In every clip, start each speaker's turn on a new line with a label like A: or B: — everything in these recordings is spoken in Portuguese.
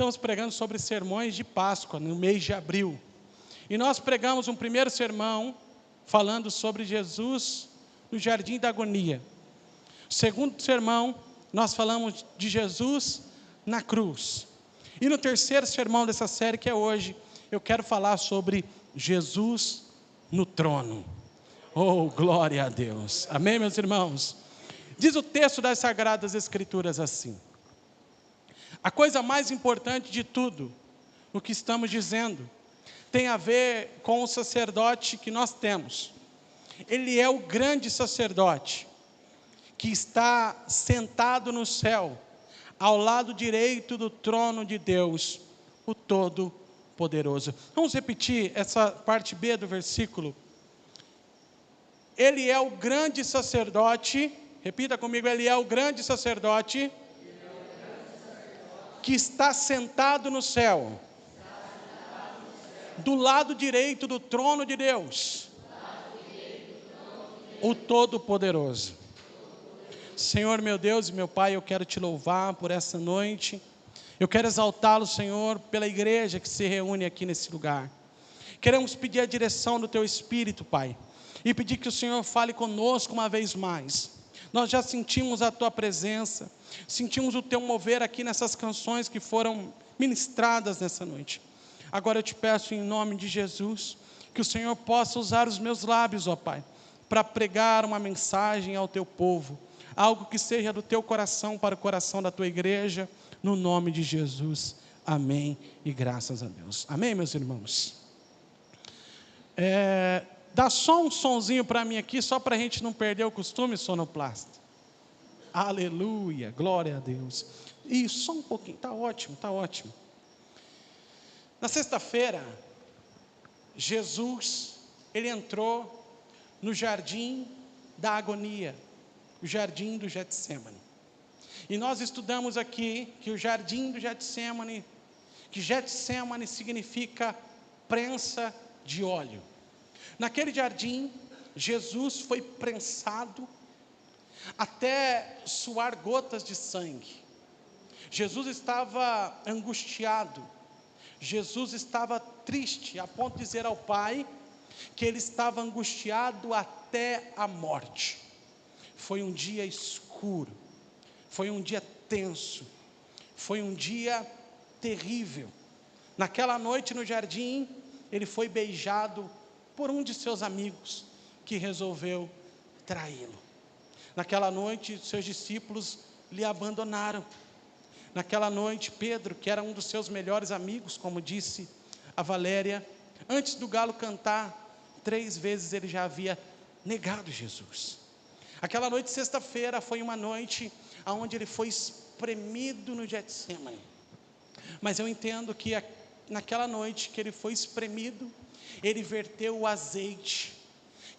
A: estamos pregando sobre sermões de Páscoa, no mês de abril. E nós pregamos um primeiro sermão, falando sobre Jesus no jardim da agonia. Segundo sermão, nós falamos de Jesus na cruz. E no terceiro sermão dessa série, que é hoje, eu quero falar sobre Jesus no trono. Oh, glória a Deus. Amém, meus irmãos? Diz o texto das Sagradas Escrituras assim: a coisa mais importante de tudo, o que estamos dizendo, tem a ver com o sacerdote que nós temos. Ele é o grande sacerdote, que está sentado no céu, ao lado direito do trono de Deus, o Todo-Poderoso. Vamos repetir essa parte B do versículo. Ele é o grande sacerdote, repita comigo, ele é o grande sacerdote, que está sentado no céu, do lado direito do trono de Deus, o Todo-Poderoso. Senhor, meu Deus e meu Pai, eu quero te louvar por essa noite. Eu quero exaltá-lo, Senhor, pela igreja que se reúne aqui nesse lugar. Queremos pedir a direção do Teu Espírito, Pai, e pedir que o Senhor fale conosco uma vez mais. Nós já sentimos a Tua presença, sentimos o Teu mover aqui nessas canções que foram ministradas nessa noite. Agora eu te peço em nome de Jesus, que o Senhor possa usar os meus lábios, ó Pai, para pregar uma mensagem ao Teu povo, algo que seja do Teu coração para o coração da Tua igreja, no nome de Jesus. Amém e graças a Deus. Amém, meus irmãos? Dá só um sonzinho para mim aqui, só para a gente não perder o costume, sonoplasta. Aleluia, glória a Deus. Isso, só um pouquinho, está ótimo, está ótimo. Na sexta-feira, Jesus, ele entrou no jardim da agonia, o jardim do Getsêmani. E nós estudamos aqui que o jardim do Getsêmani, que Getsêmani significa prensa de óleo. Naquele jardim, Jesus foi prensado até suar gotas de sangue. Jesus estava angustiado, Jesus estava triste, a ponto de dizer ao Pai que ele estava angustiado até a morte. Foi um dia escuro, foi um dia tenso, foi um dia terrível. Naquela noite no jardim, ele foi beijado por um de seus amigos, que resolveu traí-lo. Naquela noite, seus discípulos lhe abandonaram. Naquela noite, Pedro, que era um dos seus melhores amigos, como disse a Valéria, antes do galo cantar, 3 vezes ele já havia negado Jesus. Aquela noite, sexta-feira, foi uma noite onde ele foi espremido no Getsêmani. Mas eu entendo que naquela noite que ele foi espremido, ele verteu o azeite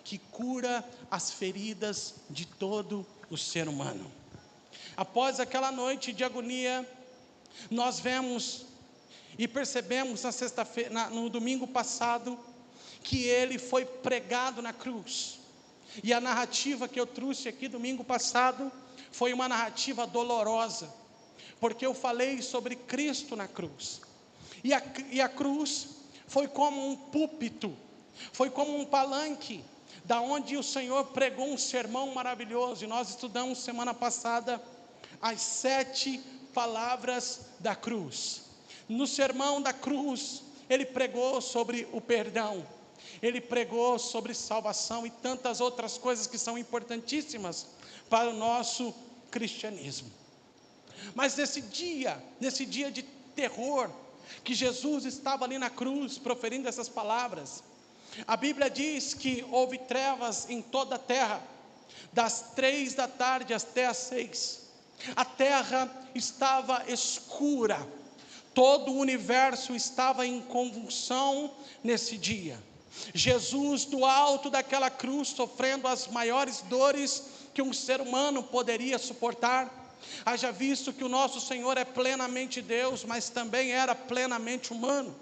A: que cura as feridas de todo o ser humano. Após aquela noite de agonia, nós vemos e percebemos na sexta-feira, no domingo passado, que ele foi pregado na cruz. E a narrativa que eu trouxe aqui domingo passado foi uma narrativa dolorosa, porque eu falei sobre Cristo na cruz. E a cruz foi como um púlpito, foi como um palanque, da onde o Senhor pregou um sermão maravilhoso. E nós estudamos semana passada as 7 palavras da cruz. No sermão da cruz, ele pregou sobre o perdão, ele pregou sobre salvação e tantas outras coisas que são importantíssimas para o nosso cristianismo. Mas nesse dia de terror, que Jesus estava ali na cruz, proferindo essas palavras, a Bíblia diz que houve trevas em toda a terra, das 3 da tarde até as 6, a terra estava escura, todo o universo estava em convulsão nesse dia. Jesus, do alto daquela cruz, sofrendo as maiores dores que um ser humano poderia suportar. Haja visto que o nosso Senhor é plenamente Deus, mas também era plenamente humano.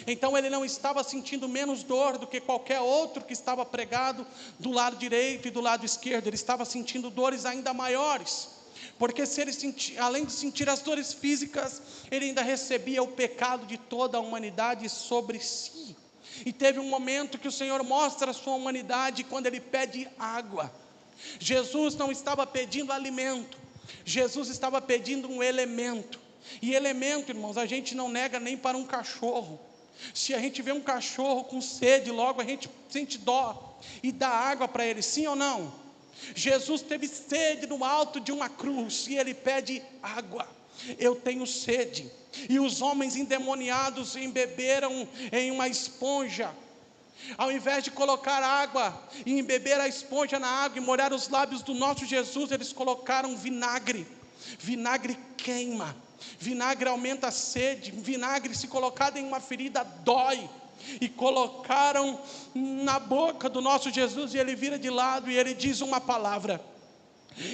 A: Então ele não estava sentindo menos dor do que qualquer outro que estava pregado do lado direito e do lado esquerdo. Ele estava sentindo dores ainda maiores, Porque se ele além de sentir as dores físicas, ele ainda recebia o pecado de toda a humanidade sobre si. E teve um momento que o Senhor mostra a sua humanidade quando ele pede água. Jesus não estava pedindo alimento, Jesus estava pedindo um elemento. E elemento, irmãos, a gente não nega nem para um cachorro. Se a gente vê um cachorro com sede, logo a gente sente dó e dá água para ele, sim ou não? Jesus teve sede no alto de uma cruz e ele pede água. Eu tenho sede. E os homens endemoniados embeberam em uma esponja. Ao invés de colocar água e embeber a esponja na água e molhar os lábios do nosso Jesus, eles colocaram vinagre. Vinagre queima, vinagre aumenta a sede, vinagre se colocado em uma ferida dói. E colocaram na boca do nosso Jesus, e ele vira de lado e ele diz uma palavra.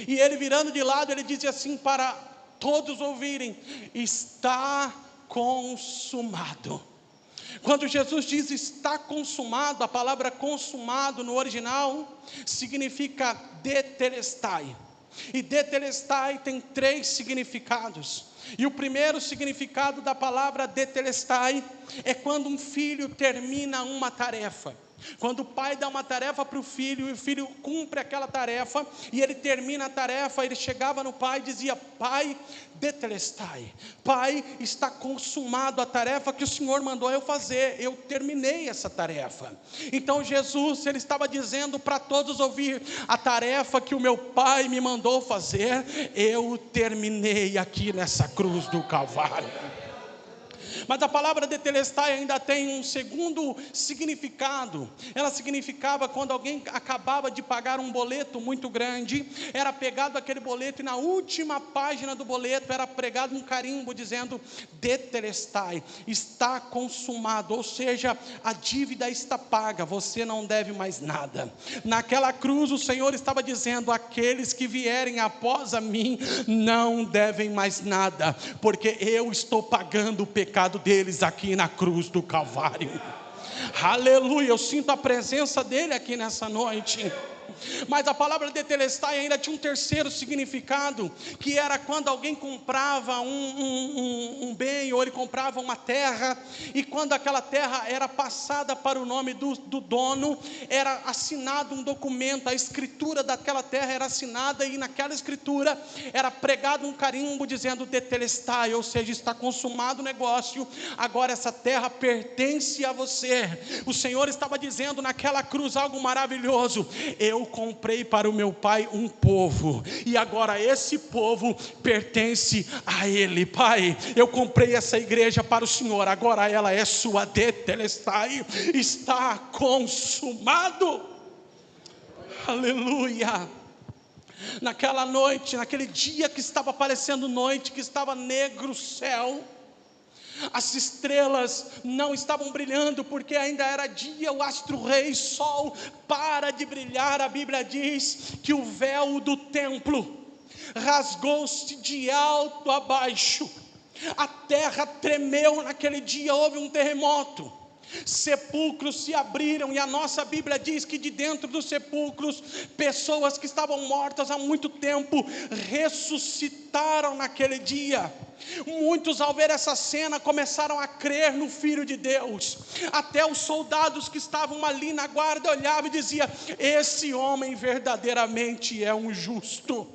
A: E ele virando de lado, ele diz assim para todos ouvirem: está consumado. Quando Jesus diz está consumado, a palavra consumado no original significa tetelestai. E tetelestai tem 3 significados. E o primeiro significado da palavra tetelestai é quando um filho termina uma tarefa. Quando o pai dá uma tarefa para o filho, e o filho cumpre aquela tarefa, e ele termina a tarefa, ele chegava no pai e dizia: pai, tetelestai, pai, está consumado a tarefa que o Senhor mandou eu fazer, eu terminei essa tarefa. Então Jesus, ele estava dizendo para todos ouvir: a tarefa que o meu pai me mandou fazer, eu terminei aqui nessa cruz do Calvário. Mas a palavra tetelestai ainda tem um segundo significado. Ela significava quando alguém acabava de pagar um boleto muito grande, era pegado aquele boleto e na última página do boleto era pregado um carimbo dizendo tetelestai, está consumado, ou seja, a dívida está paga, você não deve mais nada. Naquela cruz o Senhor estava dizendo: aqueles que vierem após a mim não devem mais nada, porque eu estou pagando o pecado deles aqui na cruz do Calvário. Aleluia, eu sinto a presença dele aqui nessa noite. Mas a palavra tetelestai ainda tinha um terceiro significado, que era quando alguém comprava um bem, ou ele comprava uma terra, e quando aquela terra era passada para o nome do dono, era assinado um documento, a escritura daquela terra era assinada, e naquela escritura era pregado um carimbo dizendo tetelestai, ou seja, está consumado o negócio, agora essa terra pertence a você. O Senhor estava dizendo naquela cruz algo maravilhoso: eu comprei para o meu pai um povo, e agora esse povo pertence a ele. Pai, eu comprei essa igreja para o Senhor, agora ela é sua, tetelestai, está consumado. Aleluia. Naquela noite, naquele dia que estava parecendo noite, que estava negro o céu, as estrelas não estavam brilhando porque ainda era dia, o astro-rei sol para de brilhar. A Bíblia diz que o véu do templo rasgou-se de alto a baixo, a terra tremeu naquele dia, houve um terremoto, sepulcros se abriram, e a nossa Bíblia diz que de dentro dos sepulcros, pessoas que estavam mortas há muito tempo, ressuscitaram naquele dia. Muitos, ao ver essa cena, começaram a crer no Filho de Deus. Até os soldados que estavam ali na guarda olhavam e diziam: esse homem verdadeiramente é um justo.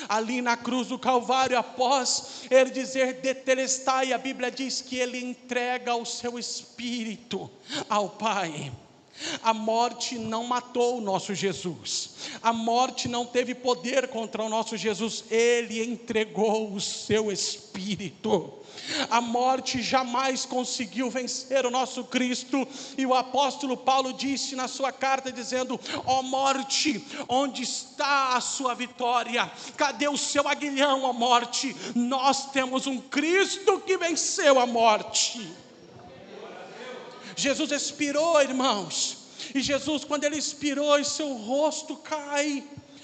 A: Ali na cruz do Calvário, após ele dizer tetelestai, a Bíblia diz que ele entrega o seu espírito ao Pai. A morte não matou o nosso Jesus, a morte não teve poder contra o nosso Jesus, ele entregou o seu espírito. A morte jamais conseguiu vencer o nosso Cristo, e o apóstolo Paulo disse na sua carta dizendo: ó morte, onde está a sua vitória? Cadê o seu aguilhão, ó morte? Nós temos um Cristo que venceu a morte. Jesus expirou, irmãos, e Jesus, quando ele expirou, e seu rosto cai,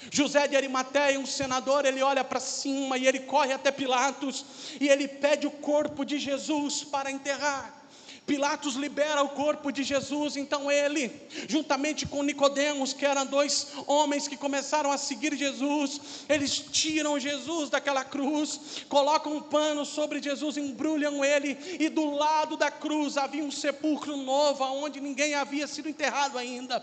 A: José de Arimateia, um senador, ele olha para cima e ele corre até Pilatos, e ele pede o corpo de Jesus para enterrar. Pilatos libera o corpo de Jesus. Então ele, juntamente com Nicodemos, que eram 2 homens que começaram a seguir Jesus, eles tiram Jesus daquela cruz, colocam um pano sobre Jesus, embrulham ele, e do lado da cruz havia um sepulcro novo, onde ninguém havia sido enterrado ainda.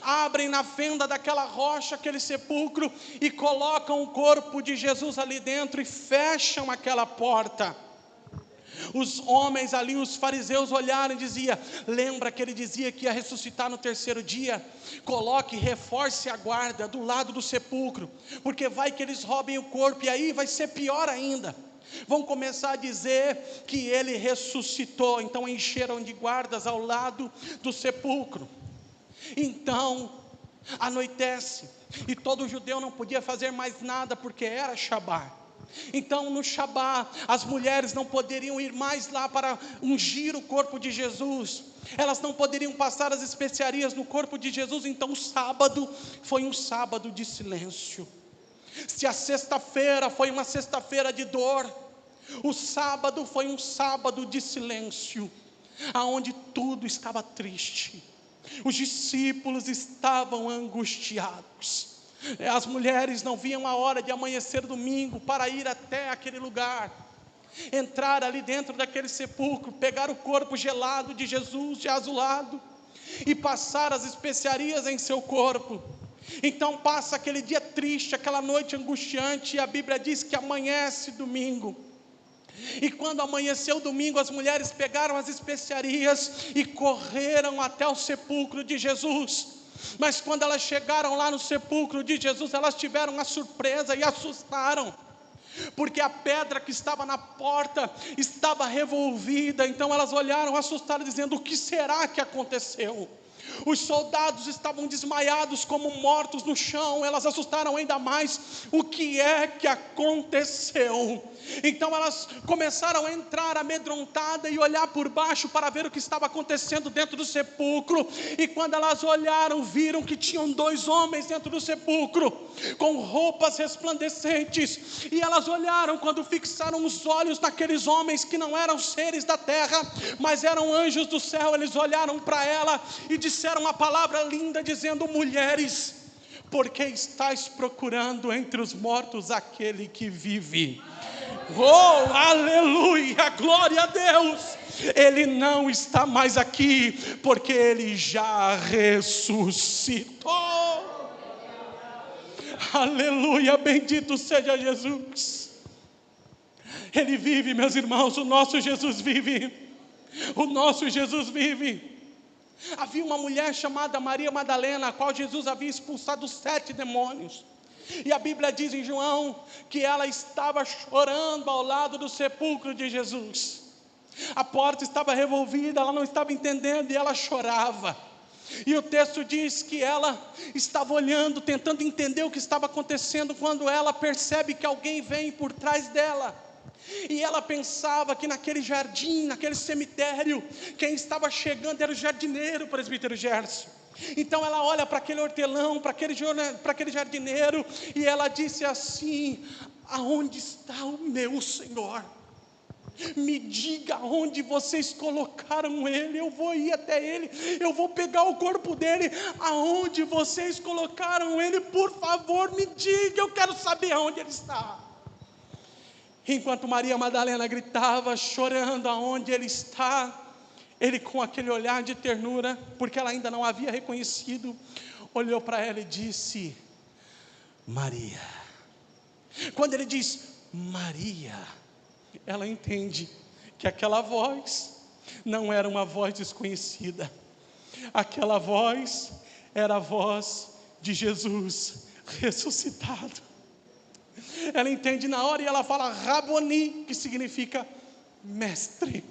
A: Abrem na fenda daquela rocha aquele sepulcro e colocam o corpo de Jesus ali dentro e fecham aquela porta. Os homens ali, os fariseus, olharam e diziam: lembra que ele dizia que ia ressuscitar no 3º dia? Coloque, reforce a guarda do lado do sepulcro, porque vai que eles roubem o corpo, e aí vai ser pior ainda. Vão começar a dizer que ele ressuscitou. Então encheram de guardas ao lado do sepulcro. Então anoitece, e todo judeu não podia fazer mais nada, porque era Shabá. Então no Shabá, as mulheres não poderiam ir mais lá para ungir o corpo de Jesus, elas não poderiam passar as especiarias no corpo de Jesus. Então o sábado foi um sábado de silêncio. Se a sexta-feira foi uma sexta-feira de dor, o sábado foi um sábado de silêncio, aonde tudo estava triste. Os discípulos estavam angustiados. As mulheres não viam a hora de amanhecer domingo para ir até aquele lugar, entrar ali dentro daquele sepulcro, pegar o corpo gelado de Jesus, de azulado, e passar as especiarias em seu corpo. Então passa aquele dia triste, aquela noite angustiante, e a Bíblia diz que amanhece domingo. E quando amanheceu domingo, as mulheres pegaram as especiarias e correram até o sepulcro de Jesus. Mas quando elas chegaram lá no sepulcro de Jesus, elas tiveram uma surpresa e assustaram, porque a pedra que estava na porta estava revolvida. Então elas olharam assustadas, dizendo: o que será que aconteceu? Os soldados estavam desmaiados como mortos no chão. Elas assustaram ainda mais: o que é que aconteceu? Então elas começaram a entrar amedrontadas e olhar por baixo para ver o que estava acontecendo dentro do sepulcro. E quando elas olharam, viram que tinham 2 homens dentro do sepulcro, com roupas resplandecentes. E elas olharam, quando fixaram os olhos naqueles homens, que não eram seres da terra, mas eram anjos do céu, eles olharam para ela e disseram uma palavra linda, dizendo: mulheres, por que estáis procurando entre os mortos aquele que vive? Oh, aleluia, glória a Deus! Ele não está mais aqui, porque ele já ressuscitou. Aleluia, bendito seja Jesus. Ele vive, meus irmãos, o nosso Jesus vive. O nosso Jesus vive. Havia uma mulher chamada Maria Madalena, a qual Jesus havia expulsado 7 demônios. E a Bíblia diz em João que ela estava chorando ao lado do sepulcro de Jesus. A porta estava revolvida, ela não estava entendendo, e ela chorava. E o texto diz que ela estava olhando, tentando entender o que estava acontecendo, quando ela percebe que alguém vem por trás dela. E ela pensava que naquele jardim, naquele cemitério, quem estava chegando era o jardineiro, o presbítero Gerson. Então ela olha para aquele hortelão, para aquele jardineiro, e ela disse assim: aonde está o meu Senhor? Me diga onde vocês colocaram ele, eu vou ir até ele, eu vou pegar o corpo dele. Aonde vocês colocaram ele? Por favor, me diga, eu quero saber aonde ele está. Enquanto Maria Madalena gritava, chorando, aonde ele está, ele, com aquele olhar de ternura, porque ela ainda não havia reconhecido, olhou para ela e disse: Maria. Quando ele diz Maria, ela entende que aquela voz não era uma voz desconhecida. Aquela voz era a voz de Jesus ressuscitado. Ela entende na hora e ela fala Raboni, que significa mestre.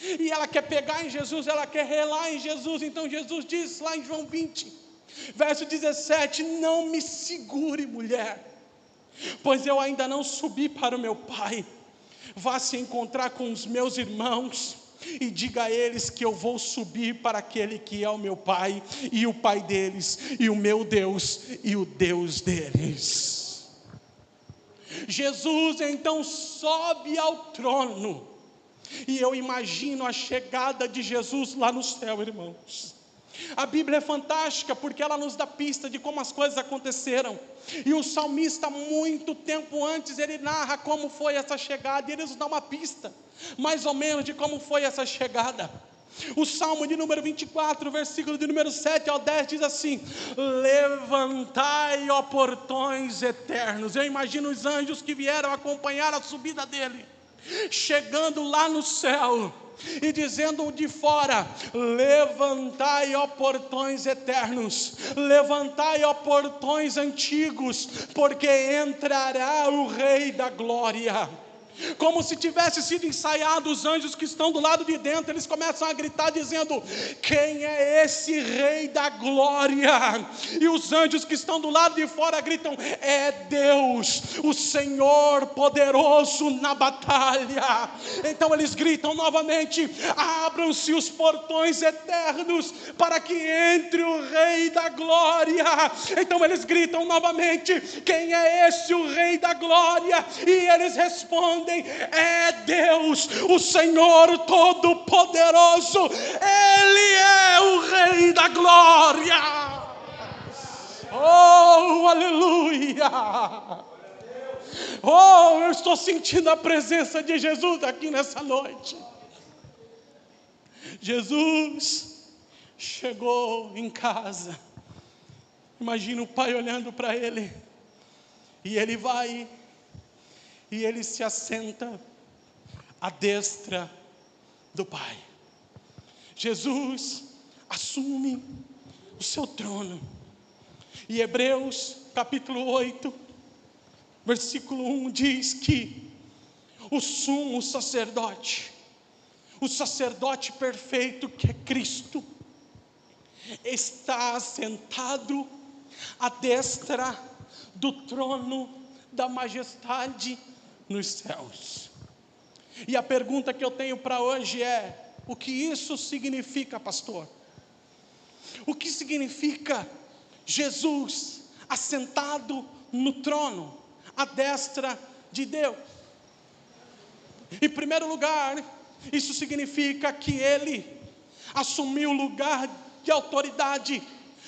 A: E ela quer pegar em Jesus, ela quer relar em Jesus. Então Jesus diz lá em João 20, verso 17: não me segure, mulher, pois eu ainda não subi para o meu Pai. Vá se encontrar com os meus irmãos e diga a eles que eu vou subir para aquele que é o meu Pai e o Pai deles, e o meu Deus e o Deus deles. Jesus então sobe ao trono. E eu imagino a chegada de Jesus lá no céu, irmãos. A Bíblia é fantástica porque ela nos dá pista de como as coisas aconteceram. E o salmista, muito tempo antes, ele narra como foi essa chegada. E ele nos dá uma pista, mais ou menos, de como foi essa chegada. O Salmo de número 24, versículo de número 7 ao 10 diz assim: levantai, ó portões eternos. Eu imagino os anjos que vieram acompanhar a subida dele, chegando lá no céu e dizendo de fora: levantai, ó portões eternos, levantai, ó portões antigos, porque entrará o Rei da Glória. Como se tivesse sido ensaiado, os anjos que estão do lado de dentro, eles começam a gritar dizendo: quem é esse Rei da Glória? E os anjos que estão do lado de fora gritam: é Deus, o Senhor poderoso na batalha. Então eles gritam novamente: abram-se os portões eternos para que entre o Rei da Glória. Então eles gritam novamente: quem é esse o Rei da Glória? E eles respondem: é Deus, o Senhor Todo-Poderoso. Ele é o Rei da Glória. Oh, aleluia. Oh, eu estou sentindo a presença de Jesus aqui nessa noite. Jesus chegou em casa. Imagina o pai olhando para ele. E ele vai e ele se assenta à destra do Pai. Jesus assume o seu trono. E Hebreus capítulo 8, versículo 1 diz que o sumo sacerdote, o sacerdote perfeito que é Cristo, está assentado à destra do trono da majestade nos céus. E a pergunta que eu tenho para hoje é: o que isso significa, pastor? O que significa Jesus assentado no trono, à destra de Deus? Em primeiro lugar, isso significa que Ele assumiu o lugar de autoridade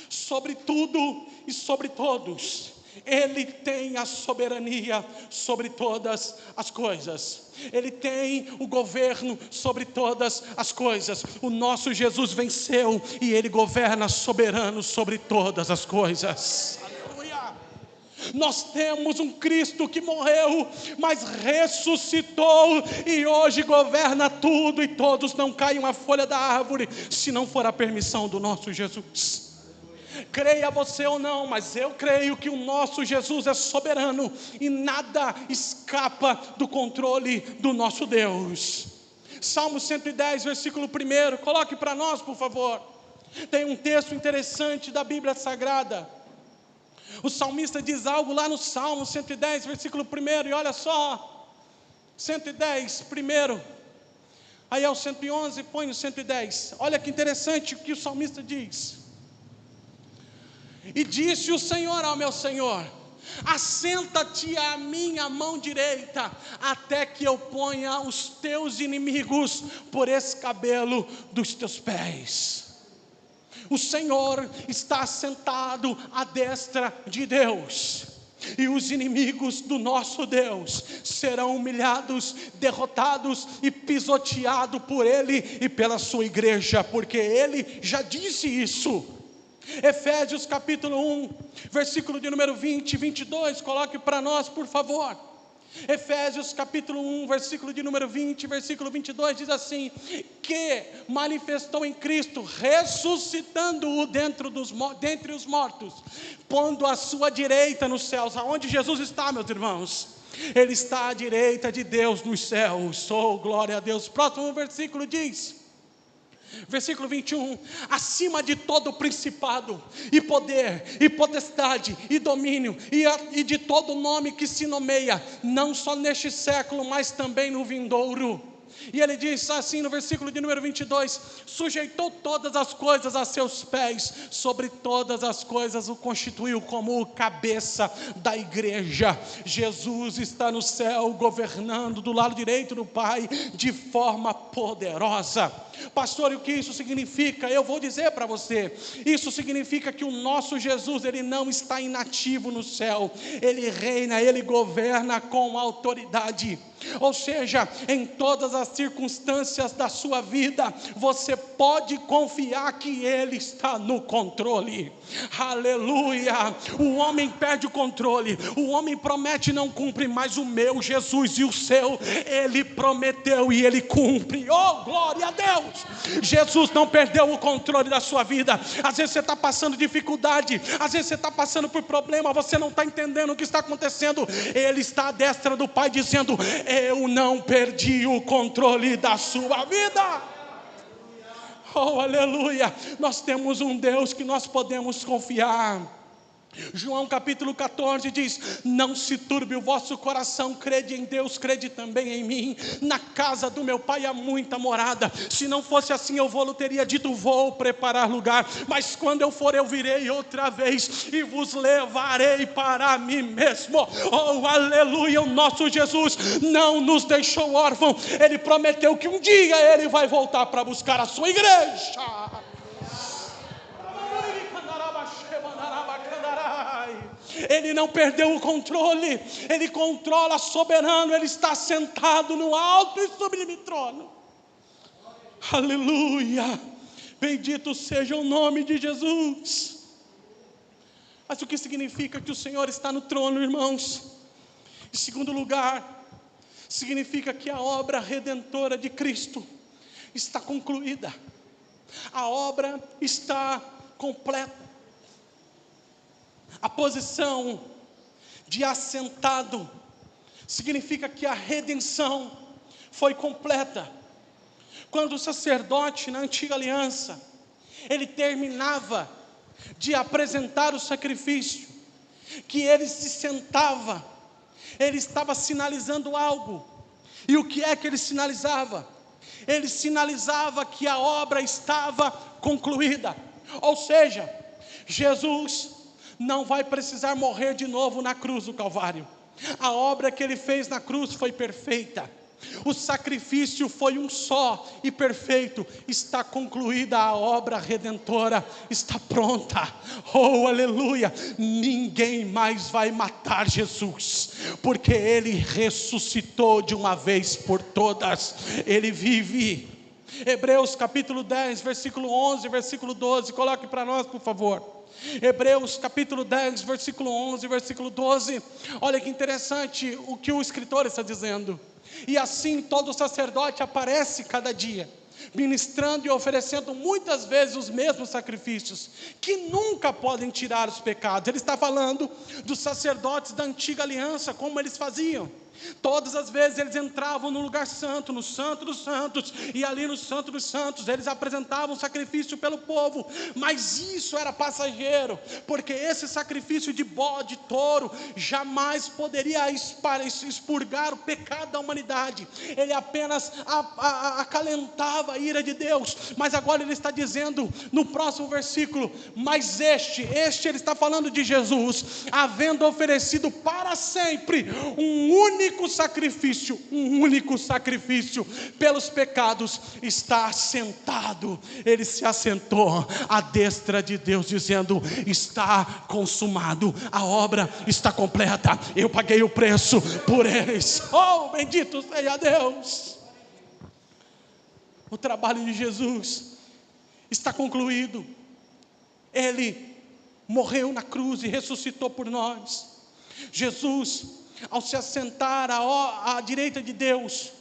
A: sobre tudo e sobre todos. Ele tem a soberania sobre todas as coisas. Ele tem o governo sobre todas as coisas. O nosso Jesus venceu e Ele governa soberano sobre todas as coisas. Aleluia! Nós temos um Cristo que morreu, mas ressuscitou e hoje governa tudo e todos. Não cai uma folha da árvore se não for a permissão do nosso Jesus. Creia você ou não, mas eu creio que o nosso Jesus é soberano e nada escapa do controle do nosso Deus. Salmo 110, versículo 1, coloque para nós, por favor. Tem um texto interessante da Bíblia Sagrada. O salmista diz algo lá no Salmo 110, versículo 1, e olha só, 110, 1, aí é o 111, põe o 110, olha que interessante o que o salmista diz. E disse o Senhor ao meu Senhor: assenta-te à minha mão direita, até que eu ponha os teus inimigos por escabelo dos teus pés. O Senhor está assentado à destra de Deus, e os inimigos do nosso Deus serão humilhados, derrotados e pisoteados por Ele e pela sua igreja, porque Ele já disse isso. Efésios capítulo 1, versículo de número 20 e 22, coloque para nós, por favor. Efésios capítulo 1, versículo de número 20, versículo 22, diz assim: que manifestou em Cristo, ressuscitando-o dentre os mortos, pondo a sua direita nos céus. Aonde Jesus está, meus irmãos? Ele está à direita de Deus nos céus. Oh, glória a Deus. Próximo versículo diz, versículo 21, acima de todo principado, e poder, e potestade, e domínio, e de todo nome que se nomeia, não só neste século, mas também no vindouro. E ele diz assim no versículo de número 22, sujeitou todas as coisas a seus pés, sobre todas as coisas o constituiu como o cabeça da igreja. Jesus está no céu governando do lado direito do Pai de forma poderosa. Pastor, e o que isso significa? Eu vou dizer para você, isso significa que o nosso Jesus, ele não está inativo no céu, ele reina, ele governa com autoridade. Ou seja, em todas as circunstâncias da sua vida, você pode confiar que Ele está no controle. Aleluia! O homem perde o controle, o homem promete e não cumpre, mas o meu Jesus e o seu, Ele prometeu e Ele cumpre. Oh, glória a Deus! Jesus não perdeu o controle da sua vida. Às vezes você está passando dificuldade, às vezes você está passando por problema, você não está entendendo o que está acontecendo. Ele está à destra do Pai dizendo: eu não perdi o controle da sua vida. Oh, aleluia! Nós temos um Deus que nós podemos confiar. João capítulo 14 diz: não se turbe o vosso coração, crede em Deus, crede também em mim. Na casa do meu Pai há muita morada, se não fosse assim eu vou-lhe teria dito, vou preparar lugar, mas quando eu for eu virei outra vez e vos levarei para mim mesmo. Oh, aleluia! O nosso Jesus não nos deixou órfão, Ele prometeu que um dia Ele vai voltar para buscar a sua igreja. Ele não perdeu o controle, Ele controla soberano, Ele está sentado no alto e sublime trono. Aleluia! Bendito seja o nome de Jesus. Mas o que significa que o Senhor está no trono, irmãos? Em segundo lugar, significa que a obra redentora de Cristo está concluída, a obra está completa. A posição de assentado significa que a redenção foi completa. Quando o sacerdote na antiga aliança, ele terminava de apresentar o sacrifício, que ele se sentava, ele estava sinalizando algo. E o que é que ele sinalizava? Ele sinalizava que a obra estava concluída. Ou seja, Jesus não vai precisar morrer de novo na cruz do Calvário. A obra que Ele fez na cruz foi perfeita. O sacrifício foi um só e perfeito. Está concluída a obra redentora, está pronta. Oh, aleluia! Ninguém mais vai matar Jesus, porque Ele ressuscitou de uma vez por todas. Ele vive. Hebreus capítulo 10, versículo 11, versículo 12, coloque para nós, por favor. Hebreus capítulo 10, versículo 11, versículo 12. Olha que interessante o que o escritor está dizendo. E assim todo sacerdote aparece cada dia, ministrando e oferecendo muitas vezes os mesmos sacrifícios, que nunca podem tirar os pecados. Ele está falando dos sacerdotes da antiga aliança, como eles faziam. Todas as vezes eles entravam no lugar santo, no santo dos santos, e ali no santo dos santos eles apresentavam sacrifício pelo povo, mas isso era passageiro, porque esse sacrifício de bode, touro, jamais poderia expurgar o pecado da humanidade. Ele apenas acalentava a ira de Deus. Mas agora ele está dizendo no próximo versículo, mas este ele está falando de Jesus, havendo oferecido para sempre um único sacrifício pelos pecados, está assentado. Ele se assentou à destra de Deus, dizendo: está consumado, a obra está completa, eu paguei o preço por eles. Oh, bendito seja Deus! O trabalho de Jesus está concluído. Ele morreu na cruz e ressuscitou por nós. Jesus, ao se assentar à direita de Deus,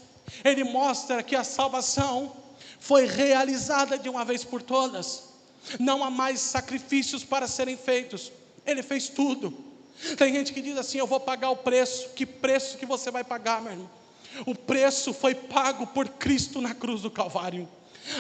A: Ele mostra que a salvação foi realizada de uma vez por todas. Não há mais sacrifícios para serem feitos. Ele fez tudo. Tem gente que diz assim: eu vou pagar o preço. Que preço que você vai pagar, meu irmão? O preço foi pago por Cristo na cruz do Calvário.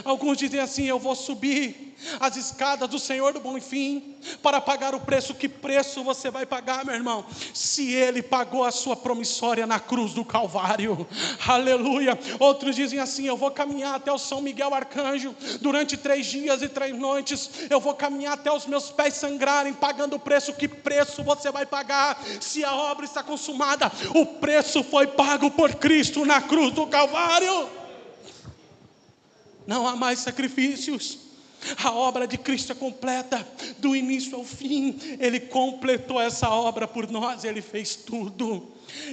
A: Alguns dizem assim: eu vou subir as escadas do Senhor do Bonfim para pagar o preço. Que preço você vai pagar, meu irmão? Se Ele pagou a sua promissória na cruz do Calvário, aleluia. Outros dizem assim: eu vou caminhar até o São Miguel Arcanjo durante 3 dias e 3 noites, eu vou caminhar até os meus pés sangrarem, pagando o preço. Que preço você vai pagar? Se a obra está consumada, o preço foi pago por Cristo na cruz do Calvário. Não há mais sacrifícios. A obra de Cristo é completa, do início ao fim. Ele completou essa obra por nós, Ele fez tudo.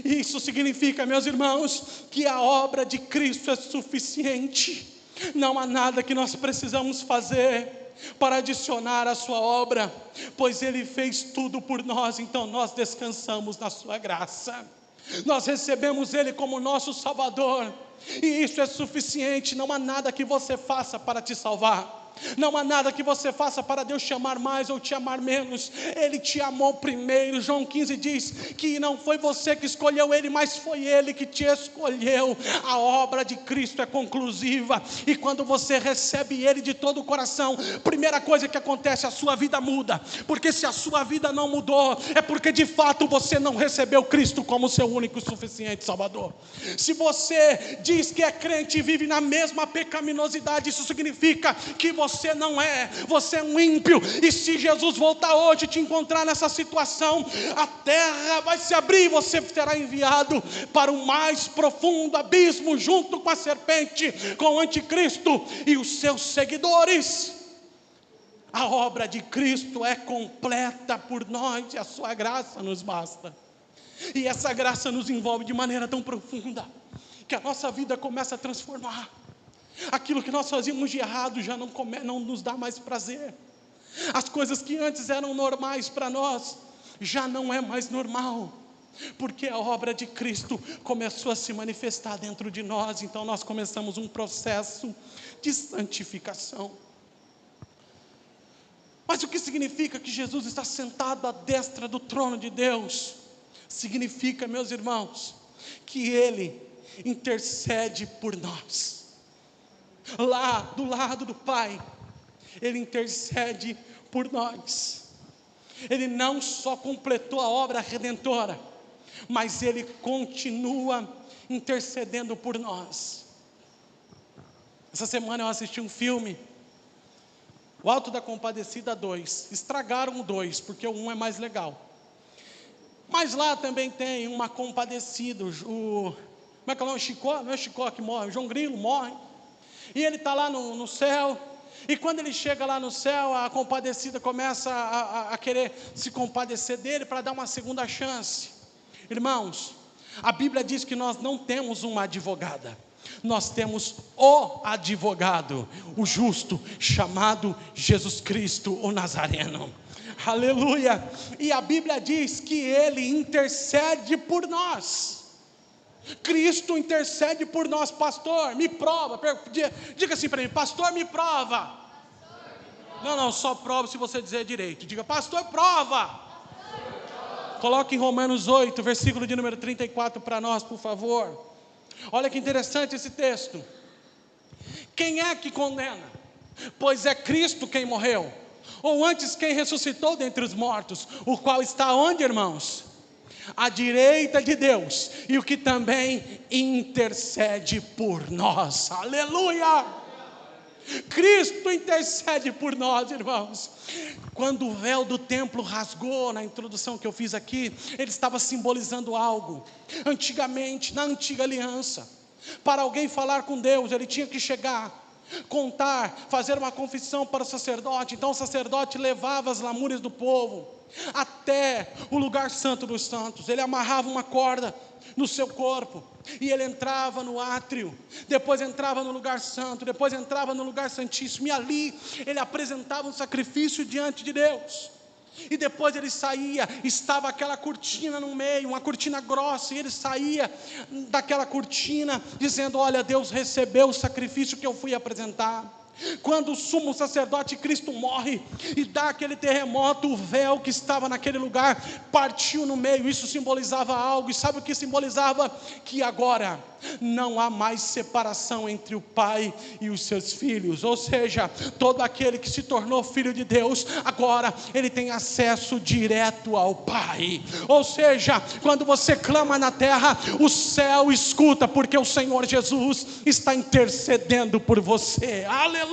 A: Isso significa, meus irmãos, que a obra de Cristo é suficiente. Não há nada que nós precisamos fazer para adicionar à sua obra, pois Ele fez tudo por nós. Então nós descansamos na sua graça. Nós recebemos Ele como nosso Salvador, e isso é suficiente. Não há nada que você faça para te salvar. Não há nada que você faça para Deus te amar mais ou te amar menos. Ele te amou primeiro. João 15 diz que não foi você que escolheu Ele, mas foi Ele que te escolheu. A obra de Cristo é conclusiva, e quando você recebe Ele de todo o coração, primeira coisa que acontece, a sua vida muda. Porque se a sua vida não mudou, é porque de fato você não recebeu Cristo como seu único e suficiente Salvador. Se você diz que é crente e vive na mesma pecaminosidade, isso significa que você não é, você é um ímpio. E se Jesus voltar hoje e te encontrar nessa situação, a terra vai se abrir e você será enviado para o mais profundo abismo, junto com a serpente, com o anticristo e os seus seguidores. A obra de Cristo é completa por nós, e a sua graça nos basta. E essa graça nos envolve de maneira tão profunda, que a nossa vida começa a transformar. Aquilo que nós fazíamos de errado já não nos dá mais prazer. As coisas que antes eram normais para nós, já não é mais normal, porque a obra de Cristo começou a se manifestar dentro de nós. Então nós começamos um processo de santificação. Mas o que significa que Jesus está sentado à destra do trono de Deus? Significa, meus irmãos, que Ele intercede por nós. Lá do lado do Pai, Ele intercede por nós. Ele não só completou a obra redentora, mas Ele continua intercedendo por nós. Essa semana eu assisti um filme, O Alto da Compadecida 2. Estragaram o 2, porque o 1 é mais legal. Mas lá também tem uma compadecida. Como é que é o nome? Chicó? Não é Chicó que morre, o João Grilo morre. E ele está lá no céu, e quando ele chega lá no céu, a compadecida começa a querer se compadecer dele para dar uma segunda chance. Irmãos, a Bíblia diz que nós não temos uma advogada, nós temos o advogado, o justo, chamado Jesus Cristo, o Nazareno. Aleluia! E a Bíblia diz que Ele intercede por nós. Cristo intercede por nós. Pastor, me prova. Diga assim para mim: pastor, me prova. Não, só prova se você dizer direito. Diga: pastor, prova. Coloque em Romanos 8, versículo de número 34 para nós, por favor. Olha que interessante esse texto. Quem é que condena? Pois é Cristo quem morreu, ou antes quem ressuscitou dentre os mortos, o qual está onde, irmãos? À direita de Deus, e o que também intercede por nós. Aleluia! Cristo intercede por nós, irmãos. Quando o véu do templo rasgou, na introdução que eu fiz aqui, ele estava simbolizando algo. Antigamente, na antiga aliança, para alguém falar com Deus, ele tinha que chegar, contar, fazer uma confissão para o sacerdote. Então o sacerdote levava as lamúrias do povo até o lugar santo dos santos. Ele amarrava uma corda no seu corpo, e ele entrava no átrio, depois entrava no lugar santo, depois entrava no lugar santíssimo, e ali ele apresentava um sacrifício diante de Deus. E depois ele saía, estava aquela cortina no meio, uma cortina grossa, e ele saía daquela cortina dizendo: olha, Deus recebeu o sacrifício que eu fui apresentar. Quando o sumo sacerdote Cristo morre e dá aquele terremoto, o véu que estava naquele lugar partiu no meio. Isso simbolizava algo, e sabe o que simbolizava? Que agora não há mais separação entre o pai e os seus filhos. Ou seja, todo aquele que se tornou filho de Deus, agora ele tem acesso direto ao Pai. Ou seja, quando você clama na terra, o céu escuta, porque o Senhor Jesus está intercedendo por você. Aleluia!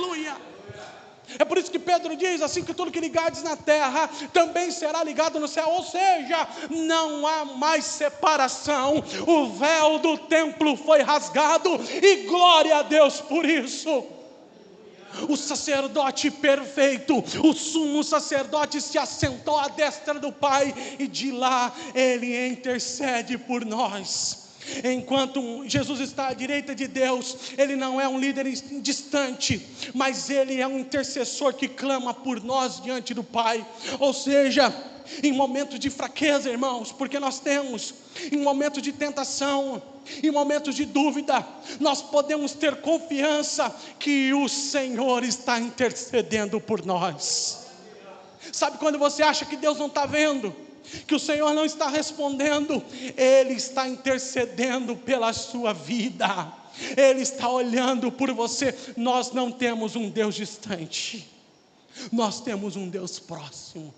A: É por isso que Pedro diz, assim que tudo que ligares na terra, também será ligado no céu. Ou seja, não há mais separação. O véu do templo foi rasgado, e glória a Deus por isso. O sacerdote perfeito, o sumo sacerdote, se assentou à destra do Pai, e de lá ele intercede por nós. Enquanto Jesus está à direita de Deus, ele não é um líder distante, mas ele é um intercessor que clama por nós diante do Pai. Ou seja, em momentos de fraqueza, irmãos, porque nós temos, em momentos de tentação, em momentos de dúvida, nós podemos ter confiança que o Senhor está intercedendo por nós. Sabe quando você acha que Deus não está vendo, que o Senhor não está respondendo? Ele está intercedendo pela sua vida, Ele está olhando por você. Nós não temos um Deus distante, nós temos um Deus próximo.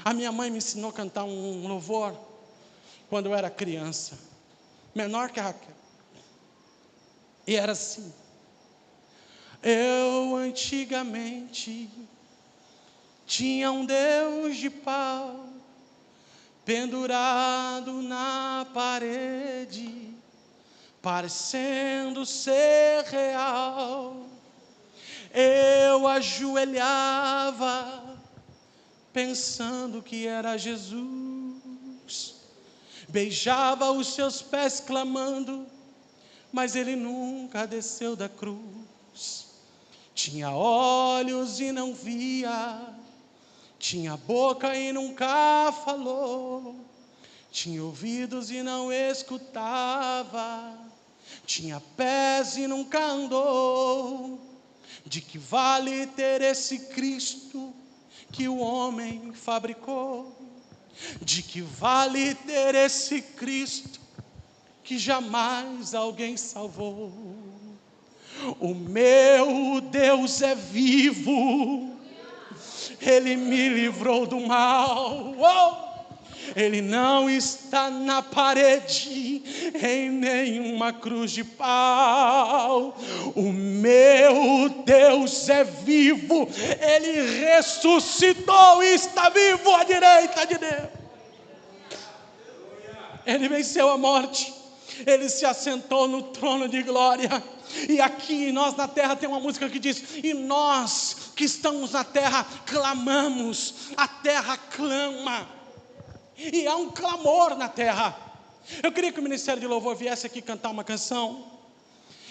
A: A minha mãe me ensinou a cantar um louvor quando eu era criança, menor que a Raquel, e era assim: eu antigamente tinha um Deus de pau pendurado na parede, parecendo ser real. Eu ajoelhava pensando que era Jesus, beijava os seus pés clamando, mas ele nunca desceu da cruz. Tinha olhos e não via, tinha boca e nunca falou, tinha ouvidos e não escutava, tinha pés e nunca andou. De que vale ter esse Cristo que o homem fabricou? De que vale ter esse Cristo que jamais alguém salvou? O meu Deus é vivo, Ele me livrou do mal. Ele não está na parede, em nenhuma cruz de pau. O meu Deus é vivo, Ele ressuscitou e está vivo à direita de Deus. Ele venceu a morte, Ele se assentou no trono de glória. E aqui nós na terra tem uma música que diz: e nós que estamos na terra clamamos. A terra clama, e há um clamor na terra. Eu queria que o Ministério de Louvor viesse aqui cantar uma canção,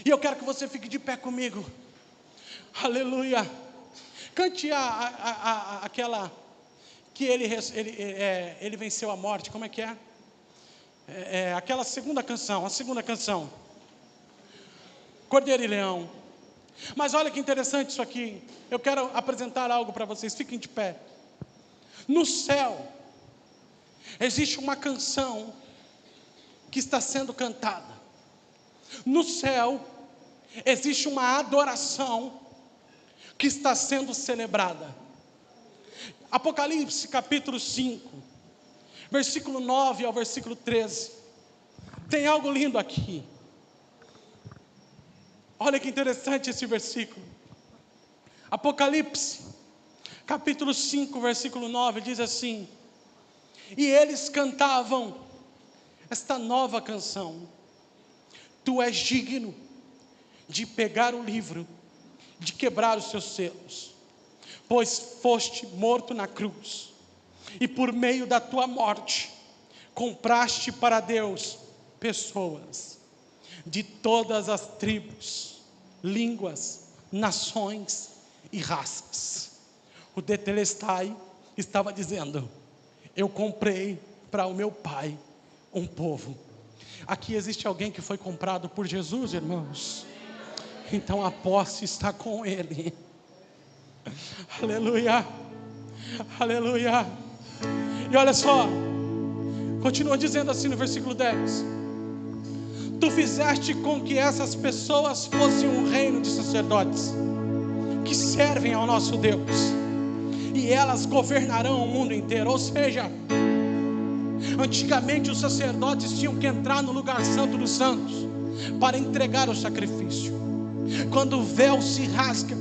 A: e eu quero que você fique de pé comigo. Aleluia. Cante aquela que ele venceu a morte. Como é que é? Aquela segunda canção, a segunda canção, Cordeiro e Leão. Mas olha que interessante isso aqui. Eu quero apresentar algo para vocês. Fiquem de pé. No céu existe uma canção que está sendo cantada. No céu existe uma adoração que está sendo celebrada. Apocalipse capítulo 5, versículo 9 ao versículo 13. Tem algo lindo aqui. Olha que interessante esse versículo. Apocalipse capítulo 5, versículo 9 diz assim: e eles cantavam esta nova canção: tu és digno de pegar o livro, de quebrar os seus selos, pois foste morto na cruz, e por meio da tua morte compraste para Deus pessoas de todas as tribos, línguas, nações e raças. O Tetelestai estava dizendo: eu comprei para o meu Pai um povo. Aqui existe alguém que foi comprado por Jesus, irmãos. então a posse está com Ele. Aleluia, aleluia. E olha só, continua dizendo assim no versículo 10: tu fizeste com que essas pessoas fossem um reino de sacerdotes, que servem ao nosso Deus, e elas governarão o mundo inteiro. Ou seja, antigamente os sacerdotes tinham que entrar no lugar santo dos santos para entregar o sacrifício. Quando o véu se rasga,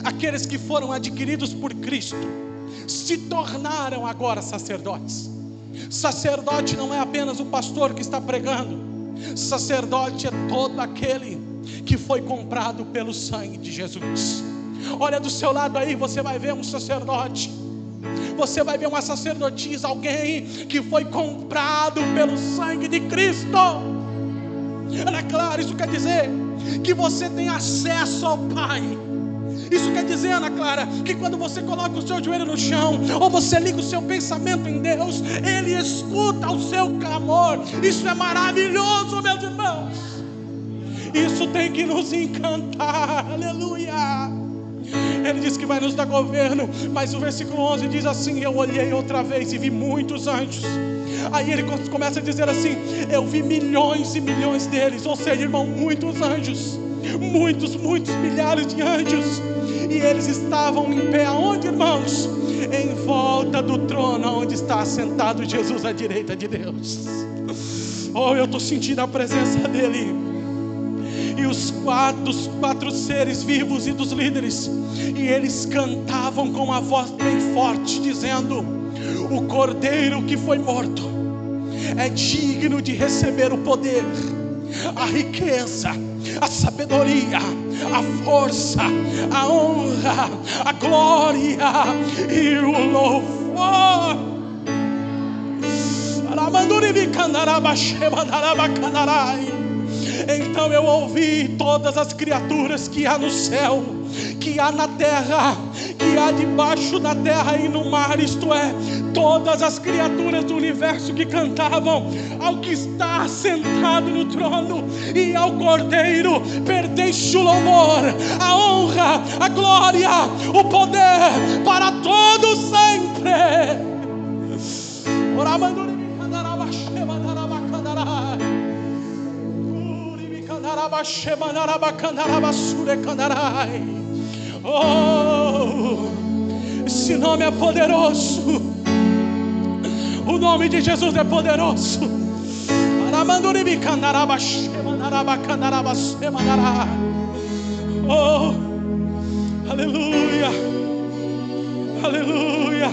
A: aqueles que foram adquiridos por Cristo se tornaram agora sacerdotes. Sacerdote não é apenas o pastor que está pregando. Sacerdote é todo aquele que foi comprado pelo sangue de Jesus. Olha do seu lado aí, você vai ver um sacerdote, você vai ver uma sacerdotisa, alguém que foi comprado pelo sangue de Cristo. Ana Clara, isso quer dizer que você tem acesso ao Pai. Isso quer dizer, Ana Clara, que quando você coloca o seu joelho no chão, ou você liga o seu pensamento em Deus, Ele escuta o seu clamor. Isso é maravilhoso, meus irmãos. Isso tem que nos encantar, aleluia. Ele diz que vai nos dar governo, mas o versículo 11 diz assim: eu olhei outra vez e vi muitos anjos. Aí ele começa a dizer assim: eu vi milhões e milhões deles. Ou seja, irmão, muitos anjos, muitos milhares de anjos. E eles estavam em pé aonde, irmãos? Em volta do trono onde está assentado Jesus à direita de Deus. Oh, eu estou sentindo a presença dele. E os quatro seres vivos e dos líderes, e eles cantavam com uma voz bem forte, dizendo: o cordeiro que foi morto é digno de receber o poder, a riqueza, a sabedoria, a força, a honra, a glória e o louvor. Então eu ouvi todas as criaturas que há no céu, que há na terra, que há debaixo da terra e no mar, isto é, todas as criaturas do universo que cantavam ao que está sentado no trono e ao Cordeiro pertence o louvor, a honra, a glória, o poder para todos sempre. Oh, esse nome é poderoso. O nome de Jesus é poderoso. Oh, aleluia, aleluia.